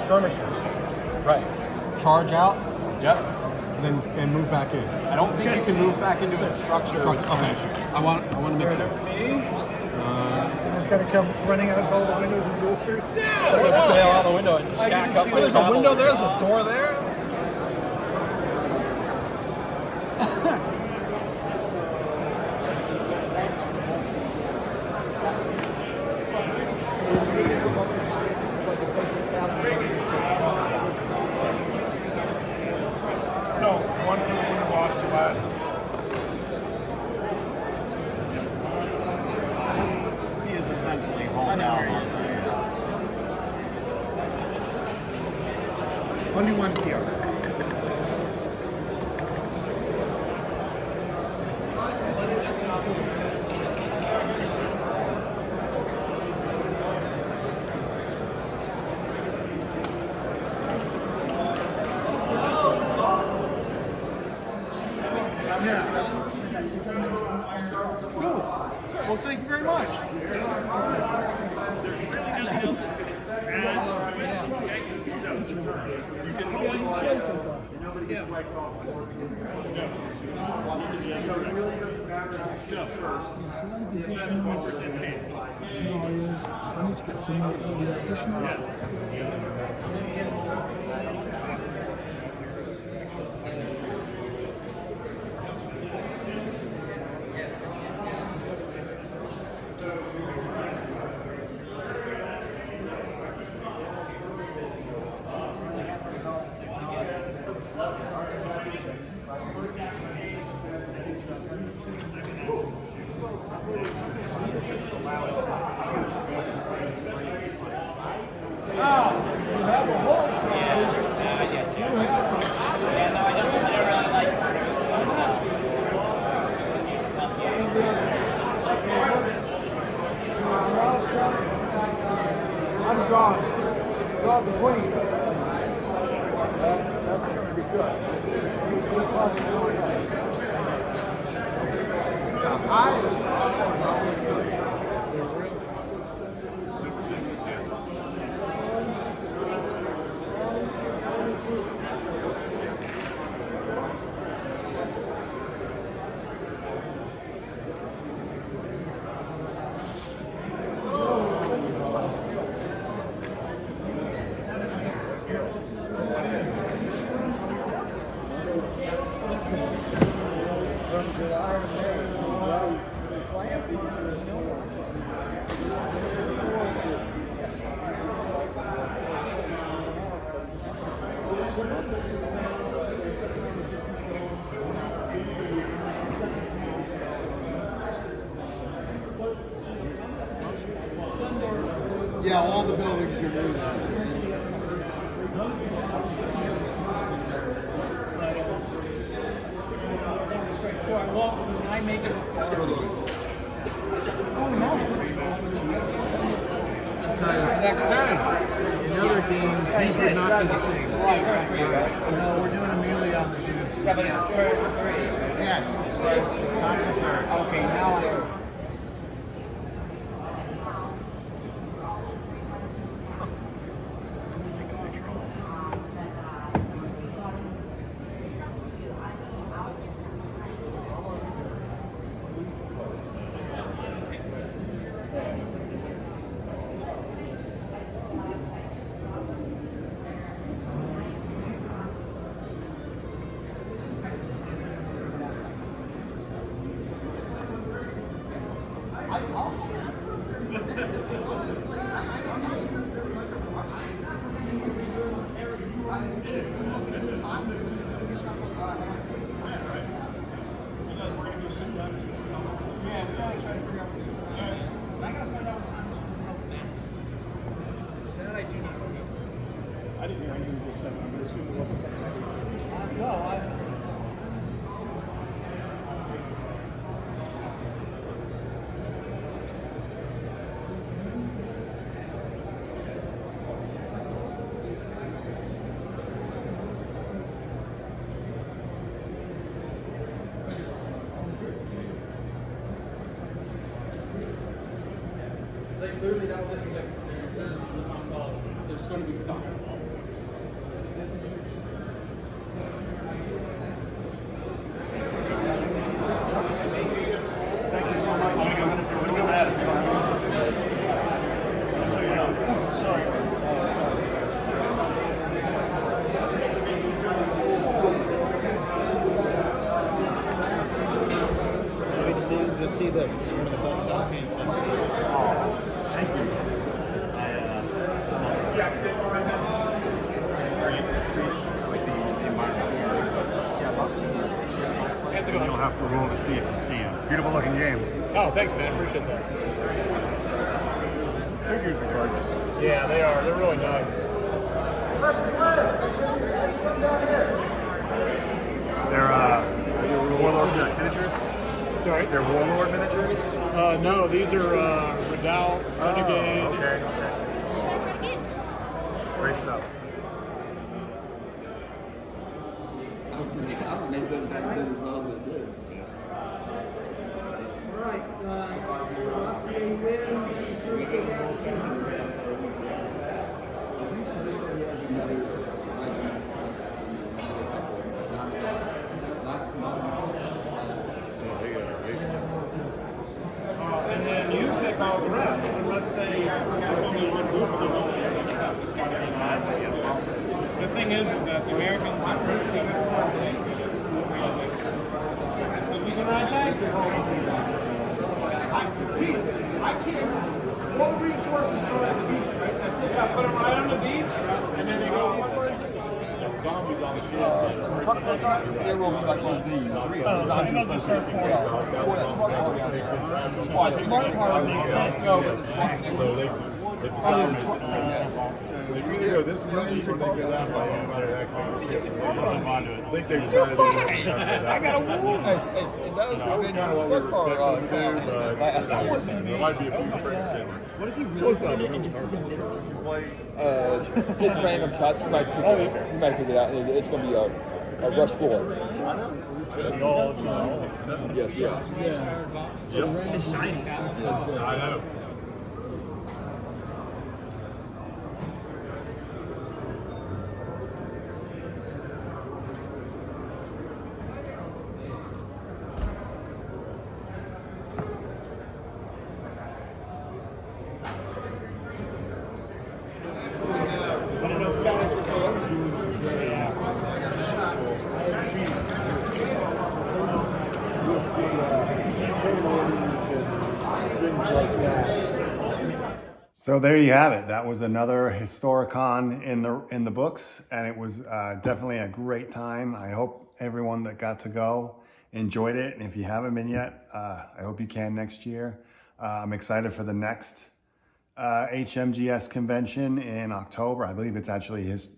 Skirmishers. Right. Charge out, Yep. then move back in. I don't think you can move back into a structure with skirmishers. I want to make sure. Just gotta come running out of all the windows and doors. Yeah, bail out the window and shack up. There's a window there, there's a door there. No, one for the winter wash to last. He is essentially home now. Only one here. Cool. Well, thank you very much. I'm gone. Draw the queen. That's going to be good. Yeah, all the buildings are doing that. So I walk through and I make it. Sometimes next turn. In other games, these would not be the same. No, we're doing them merely on the dudes. Yeah, but it's turn 3. Yes, it's on the third. Okay, now I. literally that was it. He's like, there's going to be something. To see this, it's one of the best self-game films. Thank you. You'll have to roll to see if you scan. Beautiful looking game. Oh, thanks, man. Appreciate that. Figures are gorgeous. Yeah, they are. They're really nice. They're warlord miniatures. Sorry? They're warlord miniatures. No, these are Redoubt, Renegade. Okay. Great stuff. I'm amazed those guys did as well as they did. All right, velocity wins. First go down. I think she just said he has another regiment like that. A couple, but not And then you pick all the rest. And let's say there's only one group of them. It's got to be nice. The thing is that the Americans and British have so we can ride tanks. I can't. What reinforcements are at the beach, right? That's it. I put them right on the beach, and then they go. Zombies on the ship. There will be like one of these. Smart car makes sense. They either go this way or they go that way. I think they decided. I got a wound. Smart car There might be a few tricks in it. What if you really said it and just took a minute? Just random shots. You might figure it out. It's going to be a rush 4. Yes. Yep. It's shiny. I know. So there you have it. That was another Historicon in the books, and it was definitely a great time. I hope everyone that got to go enjoyed it, and if you haven't been yet, I hope you can next year. I'm excited for the next HMGS convention in October. I believe it's actually his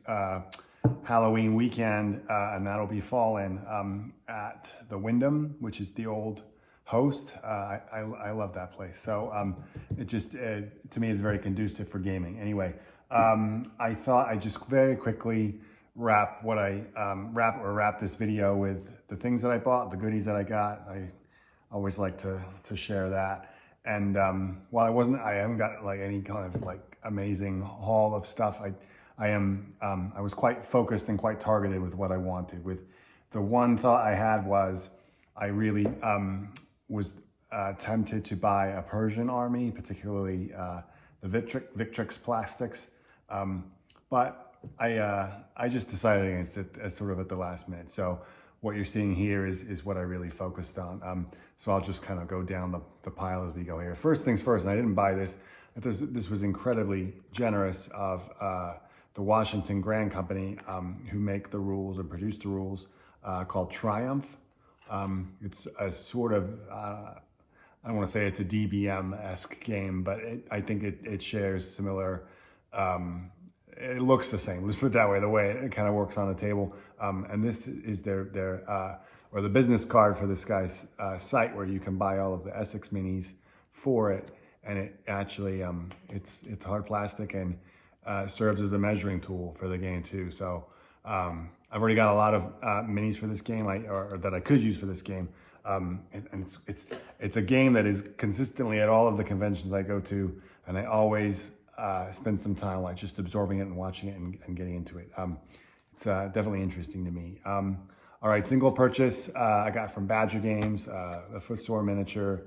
Halloween weekend, and that'll be falling at the Wyndham, which is the old host. I love that place. So it just, to me, is very conducive for gaming. Anyway, I thought I'd just very quickly wrap this video with the things that I bought, the goodies that I got. I always like to share that. And while I haven't got like any kind of like amazing haul of stuff, I was quite focused and quite targeted with what I wanted. With the one thought I had was I really was tempted to buy a Persian army, particularly the Victrix plastics, but I just decided against it as sort of at the last minute. So what you're seeing here is what I really focused on. So I'll just kind of go down the pile as we go here. First things first, and I didn't buy this. This was incredibly generous of the Washington Grand Company, who make the rules and produce the rules, called Triumph. It's a sort of, I don't want to say it's a DBM-esque game, but I think it shares similar, it looks the same. Let's put it that way, the way it kind of works on the table. And this is their or the business card for this guy's site, where you can buy all of the Essex minis for it. And it actually, it's hard plastic and serves as a measuring tool for the game too. So I've already got a lot of minis for this game, or that I could use for this game. And it's a game that is consistently at all of the conventions I go to and I always spend some time like just absorbing it and watching it and getting into it. It's definitely interesting to me. All right, single purchase I got from Badger Games, the Footsore miniature,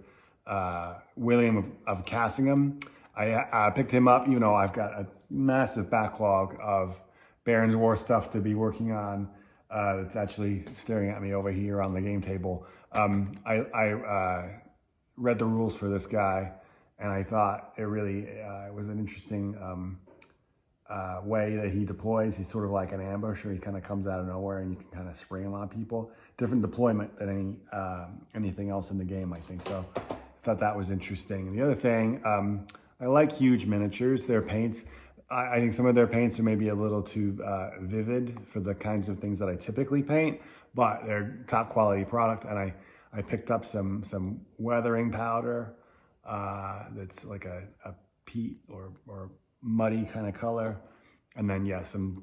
William of Cassingham. I picked him up, even though I've got a massive backlog of Baron's War stuff to be working on. That's actually staring at me over here on the game table. I read the rules for this guy, and I thought it really was an interesting way that he deploys. He's sort of like an ambusher. He kind of comes out of nowhere, and you can kind of spray him on people. Different deployment than anything else in the game, I think. So I thought that was interesting. And the other thing, I like huge miniatures. Their paints, I think some of their paints are maybe a little too vivid for the kinds of things that I typically paint, but they're top quality product. And I picked up some weathering powder that's like a peat or muddy kind of color. And then, yeah, some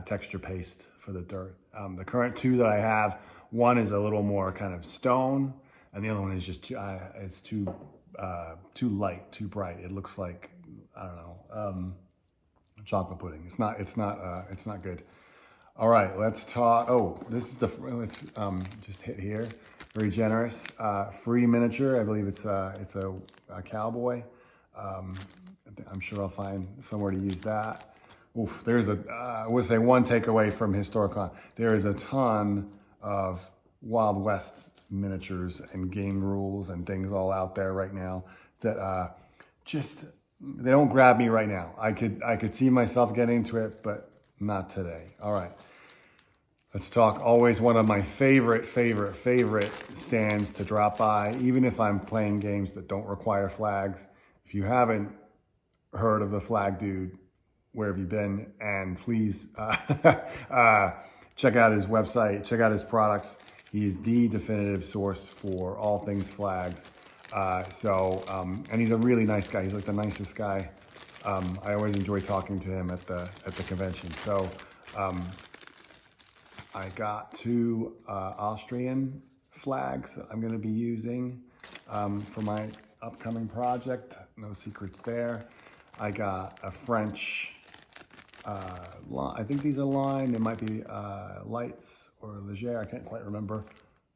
texture paste for the dirt. The current two that I have, one is a little more kind of stone, and the other one is just too light, too bright. It looks like, I don't know, chocolate pudding. It's not good. All right, let's talk. Oh, this is let's just hit here. Very generous, free miniature. I believe it's a cowboy. I'm sure I'll find somewhere to use that. Oof, there's I would say one takeaway from Historicon. There is a ton of Wild West miniatures and game rules and things all out there right now that they don't grab me right now. I could see myself getting into it, but not today. All right. Let's talk always one of my favorite stands to drop by, even if I'm playing games that don't require flags. If you haven't heard of the Flag Dude, where have you been? And please check out his website, check out his products. He's the definitive source for all things flags. And he's a really nice guy. He's like the nicest guy. I always enjoy talking to him at the convention. So I got two Austrian flags that I'm going to be using for my upcoming project. No secrets there. I got a French, I think these are lined. It might be Lights or Leger. I can't quite remember,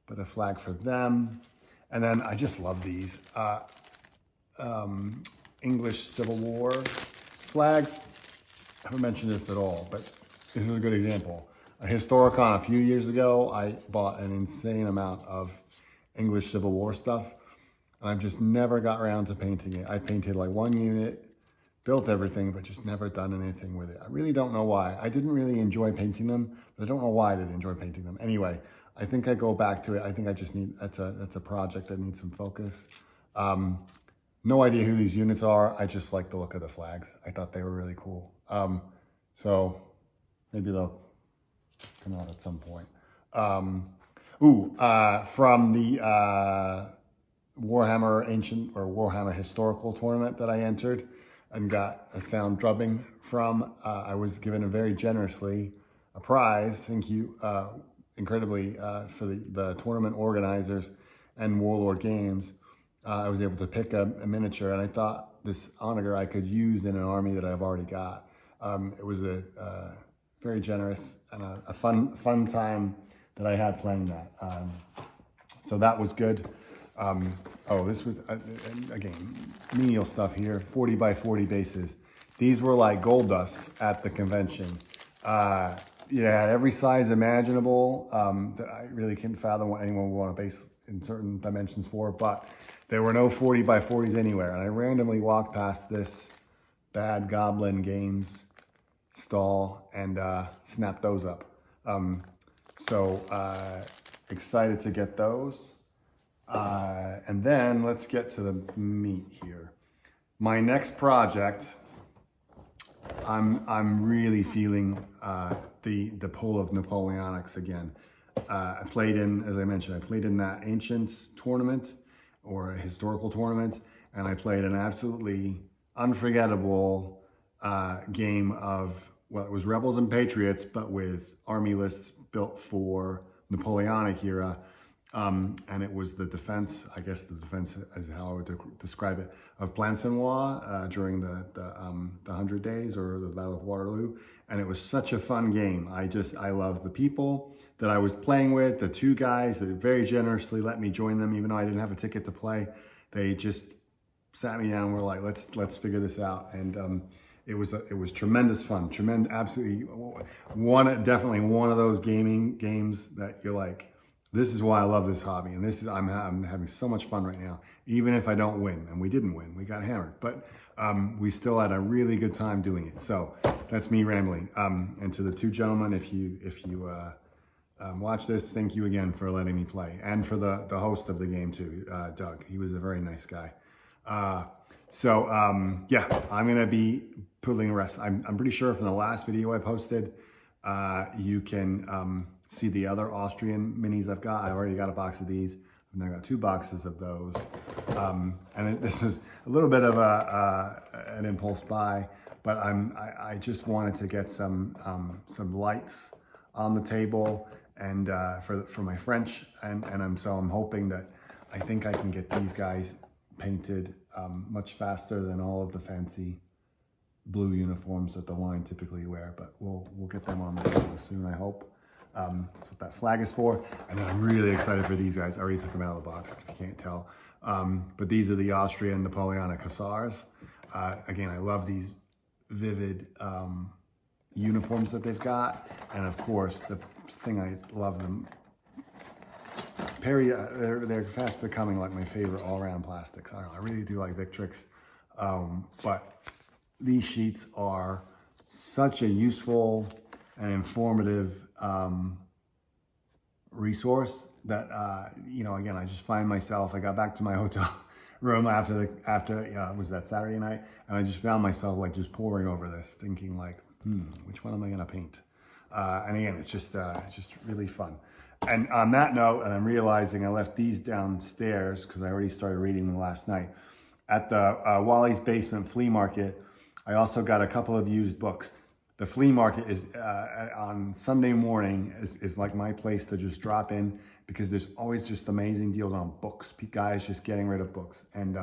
but a flag for them. And then I just love these English Civil War flags. I haven't mentioned this at all, but this is a good example. A Historicon a few years ago, I bought an insane amount of English Civil War stuff, and I've just never got around to painting it. I painted like one unit, built everything, but just never done anything with it. I really don't know why. I didn't really enjoy painting them, but I don't know why I didn't enjoy painting them. Anyway, I think I go back to it. I think I just need, that's a project that needs some focus. No idea who these units are. I just like the look of the flags. I thought they were really cool. So maybe they'll come out at some point. From the Warhammer Ancient or Warhammer Historical tournament that I entered and got a sound drubbing from, I was given a very generously a prize. Thank you incredibly for the tournament organizers and Warlord Games. I was able to pick a miniature, and I thought this onager I could use in an army that I've already got. It was a very generous and a fun time that I had playing that. So that was good. This was, again, menial stuff here, 40 by 40 bases. These were like gold dust at the convention. Had every size imaginable that I really can't fathom what anyone would want to base in certain dimensions for, but there were no 40 by 40s anywhere. And I randomly walked past this Bad Goblin Games stall and snapped those up. Excited to get those. And then let's get to the meat here. My next project, I'm really feeling the pull of Napoleonics again. I played in, as I mentioned, that Ancients tournament or a historical tournament, and I played an absolutely unforgettable game of, well, it was Rebels and Patriots, but with army lists built for Napoleonic era. and it was the defense, I guess the defense is how I would describe it, of Plancenoit during the 100 Days or the Battle of Waterloo. And it was such a fun game. I loved the people that I was playing with, the two guys that very generously let me join them, even though I didn't have a ticket to play. They just sat me down and were like, let's figure this out. And it was tremendous fun, absolutely definitely one of those gaming games that you're like, this is why I love this hobby, and I'm having so much fun right now, even if I don't win. And we didn't win, we got hammered, but we still had a really good time doing it. So that's me rambling. And to the two gentlemen, if you watch this, thank you again for letting me play, and for the host of the game too, Doug. He was a very nice guy. Yeah, I'm gonna be putting the rest. I'm pretty sure from the last video I posted, you can see the other Austrian minis I've got. I already got a box of these. I've now got 2 boxes of those. This was a little bit of an impulse buy, but I just wanted to get some lights on the table and for my French, and I'm hoping that I think I can get these guys painted much faster than all of the fancy blue uniforms that the line typically wear, but we'll get them on the table soon, I hope. That's what that flag is for. And then I'm really excited for these guys. I already took them out of the box, if you can't tell. But these are the Austrian Napoleonic Hussars. Again, I love these vivid uniforms that they've got. And of course, the thing I love them, they're fast becoming like my favorite all-around plastics. I don't know, I really do like Victrix. But these sheets are such a useful and informative resource that again, I just find myself, I got back to my hotel room after was that Saturday night, and I just found myself like just poring over this, thinking like, which one am I gonna paint? And again, it's just really fun. And on that note, and I'm realizing I left these downstairs because I already started reading them last night at the Wally's Basement Flea Market. I also got a couple of used books. The flea market is on Sunday morning is like my place to just drop in, because there's always just amazing deals on books. Guys just getting rid of books. And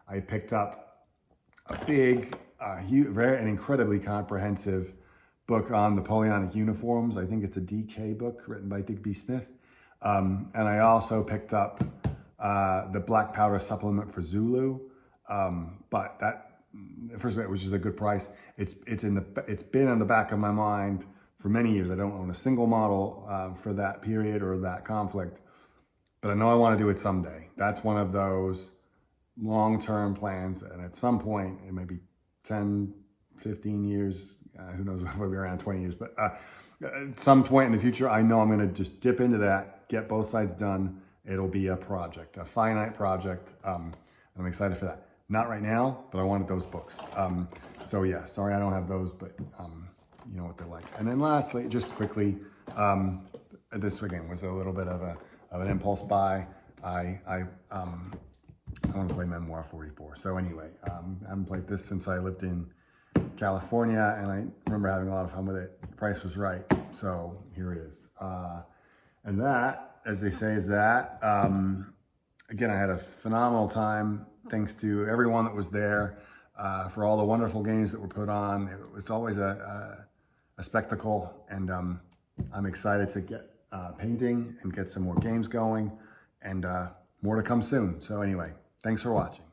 I picked up a big, an incredibly comprehensive book on Napoleonic uniforms. I think it's a DK book written by Digby Smith. And I also picked up the Black Powder supplement for Zulu. But that, first of all, it was just a good price. It's been on the back of my mind for many years. I don't own a single model for that period or that conflict, but I know I want to do it someday. That's one of those long-term plans, and at some point, it may be 10, 15 years, who knows if we'll be around 20 years, but at some point in the future, I know I'm going to just dip into that, get both sides done. It'll be a project, a finite project. I'm excited for that. Not right now, but I wanted those books. So yeah, sorry I don't have those, but you know what they're like. And then lastly, just quickly, this again was a little bit of an impulse buy. I want to play Memoir 44. So anyway, I haven't played this since I lived in California, and I remember having a lot of fun with it. The price was right, so here it is. And that, as they say, is that. Again, I had a phenomenal time. Thanks to everyone that was there, for all the wonderful games that were put on. It was always a spectacle, and I'm excited to get painting and get some more games going, and more to come soon. So anyway, thanks for watching.